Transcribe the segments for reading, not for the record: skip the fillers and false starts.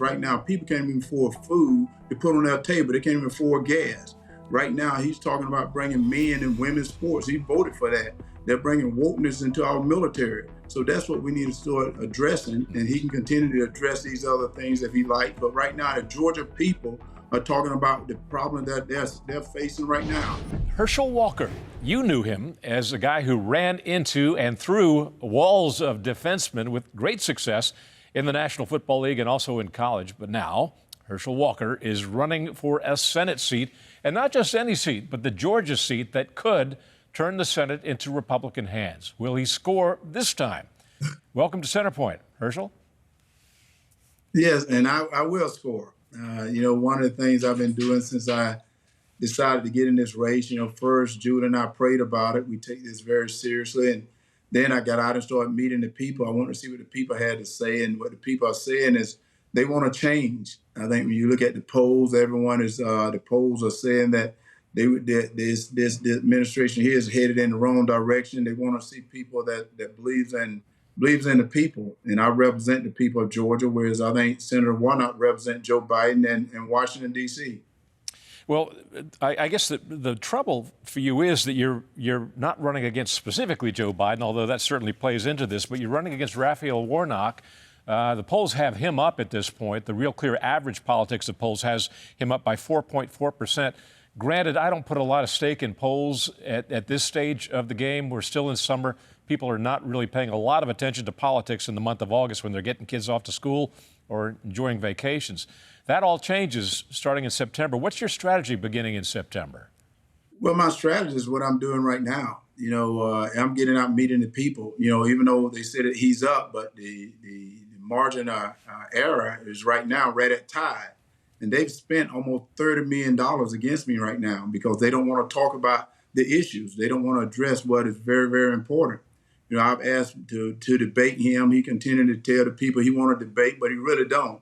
Right now, people can't even afford food to put on their table. They can't even afford gas. Right now, he's talking about bringing men and women's sports. He voted for that. They're bringing wokeness into our military. So that's what we need to start addressing. And he can continue to address these other things if he likes. But right now, the Georgia people are talking about the problem that they're facing right now. Herschel Walker, you knew him as a guy who ran into and through walls of defensemen with great success in the National Football League and also in college. But now Herschel Walker is running for a Senate seat, and not just any seat, but the Georgia seat that could turn the Senate into Republican hands. Will he score this time? Welcome to Centerpoint, Herschel. Yes, and I will score. One of the things I've been doing since I decided to get in this race, first Judah and I prayed about it. We take this very seriously. And then I got out and started meeting the people. I wanted to see what the people had to say. And what the people are saying is they want to change. I think when you look at the polls, the polls are saying that this administration here is headed in the wrong direction. They want to see people that believes in the people. And I represent the people of Georgia, whereas I think Senator Warnock represents Joe Biden and Washington, D.C. Well, I guess the trouble for you is that you're not running against specifically Joe Biden, although that certainly plays into this, but you're running against Raphael Warnock. The polls have him up at this point. The Real Clear Average Politics of polls has him up by 4.4%. Granted, I don't put a lot of stake in polls at this stage of the game. We're still in summer. People are not really paying a lot of attention to politics in the month of August when they're getting kids off to school or enjoying vacations. That all changes starting in September. What's your strategy beginning in September? Well, my strategy is what I'm doing right now. I'm getting out meeting the people, even though they said that he's up, but the margin of error is right now right at tide. And they've spent almost $30 million against me right now because they don't want to talk about the issues. They don't want to address what is very, very important. I've asked to debate him. He continued to tell the people he want to debate, but he really don't.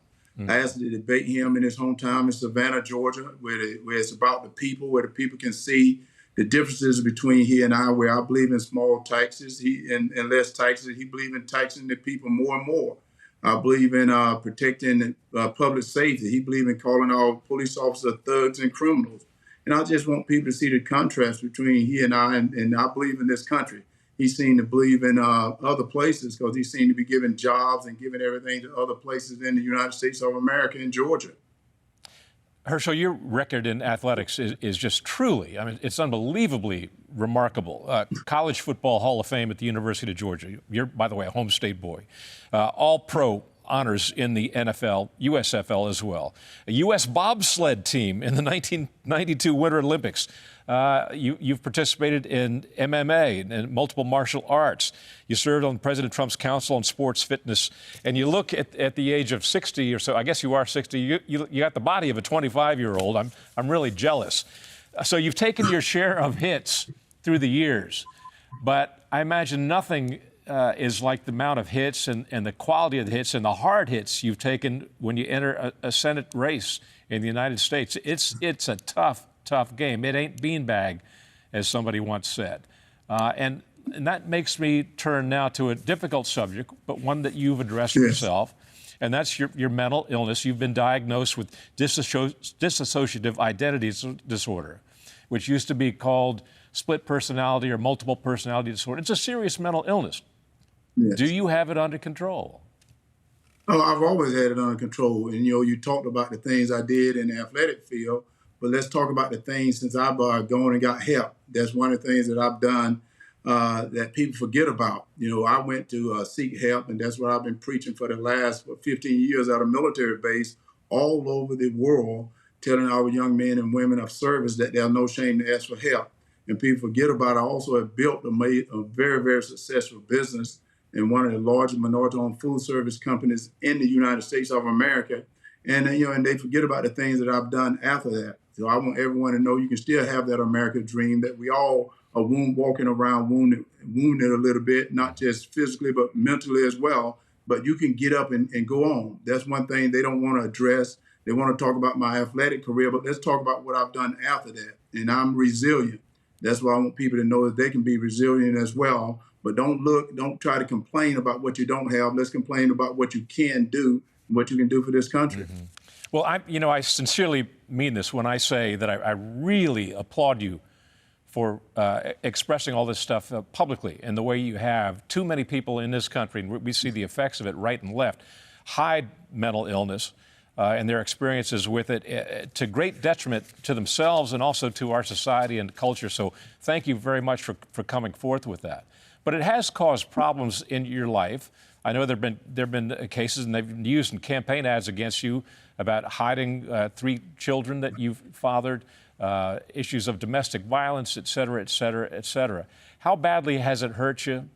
I asked to debate him in his hometown in Savannah, Georgia, where it's about the people, where the people can see the differences between he and I, where I believe in small taxes and less taxes. He believes in taxing the people more and more. I believe in protecting public safety. He believes in calling all police officers thugs and criminals. And I just want people to see the contrast between he and I, and I believe in this country. He seemed to believe in other places because he seemed to be giving jobs and giving everything to other places in the United States of America and Georgia. Herschel, your record in athletics is just truly, it's unbelievably remarkable. College Football Hall of Fame at the University of Georgia. You're, by the way, a home state boy. All-Pro honors in the NFL, USFL as well. A U.S. bobsled team in the 1992 Winter Olympics. You've participated in MMA and multiple martial arts. You served on President Trump's Council on Sports Fitness. And you look at the age of 60 or so, I guess you are 60, you got the body of a 25-year-old. I'm really jealous. So you've taken your share of hits through the years, but I imagine nothing is like the amount of hits and the quality of the hits and the hard hits you've taken when you enter a Senate race in the United States. It's a tough game. It ain't beanbag, as somebody once said. And that makes me turn now to a difficult subject, but one that you've addressed yourself, and that's your mental illness. You've been diagnosed with dissociative identity disorder, which used to be called split personality or multiple personality disorder. It's a serious mental illness. Yes. Do you have it under control? Oh, I've always had it under control. And, you talked about the things I did in the athletic field, but let's talk about the things since I've gone and got help. That's one of the things that I've done that people forget about. I went to seek help, and that's what I've been preaching for the last 15 years at a military base all over the world, telling our young men and women of service that there's no shame to ask for help. And people forget about it. I also have built and made a very, very successful business in one of the largest minority-owned food service companies in the United States of America. And and they forget about the things that I've done after that. So I want everyone to know you can still have that America dream, that we all are walking around wounded a little bit, not just physically, but mentally as well. But you can get up and go on. That's one thing they don't want to address. They want to talk about my athletic career, but let's talk about what I've done after that. And I'm resilient. That's why I want people to know that they can be resilient as well. But don't try to complain about what you don't have. Let's complain about what you can do. what you can do for this country. Well, I sincerely mean this when I say that I really applaud you for expressing all this stuff publicly in the way you have. Too many people in this country, and we see the effects of it right and left, hide mental illness and their experiences with it to great detriment to themselves and also to our society and culture. So thank you very much for coming forth with that. But it has caused problems in your life. I know there have been cases, and they've been used in campaign ads against you about hiding 3 children that you've fathered, issues of domestic violence, et cetera, et cetera, et cetera. How badly has it hurt you?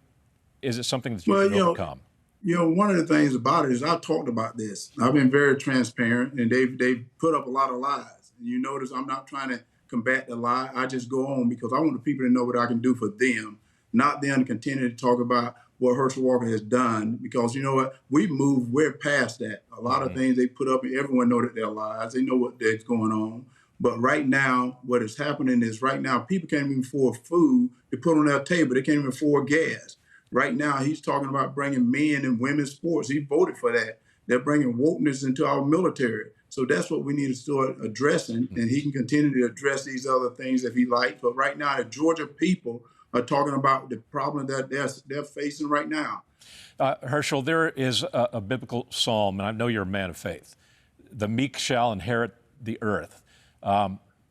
Is it something that you can overcome? One of the things about it is I've talked about this. I've been very transparent, and they've put up a lot of lies. And you notice I'm not trying to combat the lie. I just go on because I want the people to know what I can do for them, not them to continue to talk about what Herschel Walker has done, because you know what? We're past that. A lot of things they put up, and everyone know that they're lies. They know that's going on. But right now, what is happening is right now, people can't even afford food to put on their table. They can't even afford gas. Right now, he's talking about bringing men and women's sports. He voted for that. They're bringing wokeness into our military. So that's what we need to start addressing, and he can continue to address these other things if he likes. But right now, the Georgia people are talking about the problem that they're facing right now. Herschel, there is a biblical psalm, and I know you're a man of faith. The meek shall inherit the earth.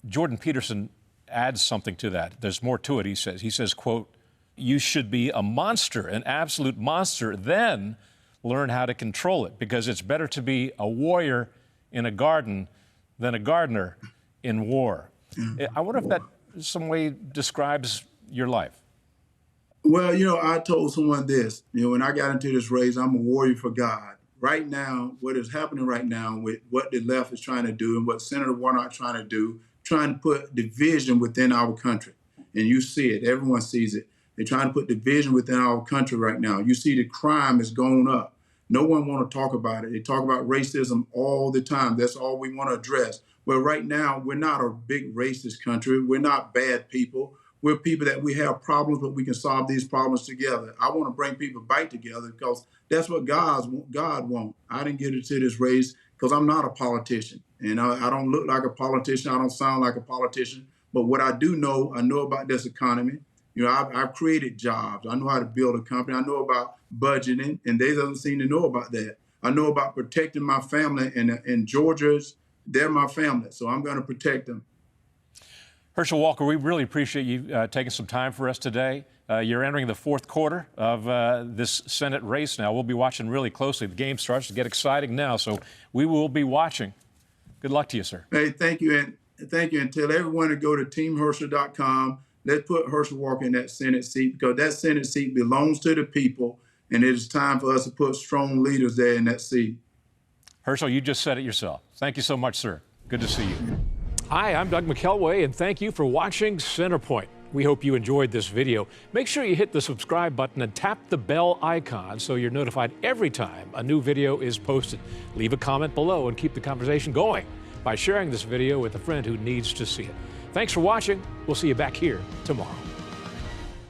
Jordan Peterson adds something to that. There's more to it, he says. He says, quote, you should be a monster, an absolute monster, then learn how to control it, because it's better to be a warrior in a garden than a gardener in war. I wonder if that some way describes your life. Well, I told someone this, when I got into this race, I'm a warrior for God. Right now, what is happening right now with what the left is trying to do and what Senator Warnock is trying to do, trying to put division within our country. And you see it, everyone sees it. They're trying to put division within our country right now. You see the crime is going up. No one want to talk about it. They talk about racism all the time. That's all we want to address. Well, right now, we're not a big racist country. We're not bad people. We're people that we have problems, but we can solve these problems together. I want to bring people back together because that's what God wants. I didn't get into this race because I'm not a politician. And I don't look like a politician. I don't sound like a politician. But what I do know, I know about this economy. I've created jobs. I know how to build a company. I know about budgeting, and they don't seem to know about that. I know about protecting my family, and Georgia's, they're my family, so I'm going to protect them. Herschel Walker, we really appreciate you taking some time for us today. You're entering the fourth quarter of this Senate race now. We'll be watching really closely. The game starts to get exciting now, so we will be watching. Good luck to you, sir. Hey, thank you, and tell everyone to go to teamherschel.com. Let's put Herschel Walker in that Senate seat, because that Senate seat belongs to the people, and it is time for us to put strong leaders there in that seat. Herschel, you just said it yourself. Thank you so much, sir. Good to see you. Hi, I'm Doug McKelway, and thank you for watching Centerpoint. We hope you enjoyed this video. Make sure you hit the subscribe button and tap the bell icon so you're notified every time a new video is posted. Leave a comment below and keep the conversation going by sharing this video with a friend who needs to see it. Thanks for watching. We'll see you back here tomorrow.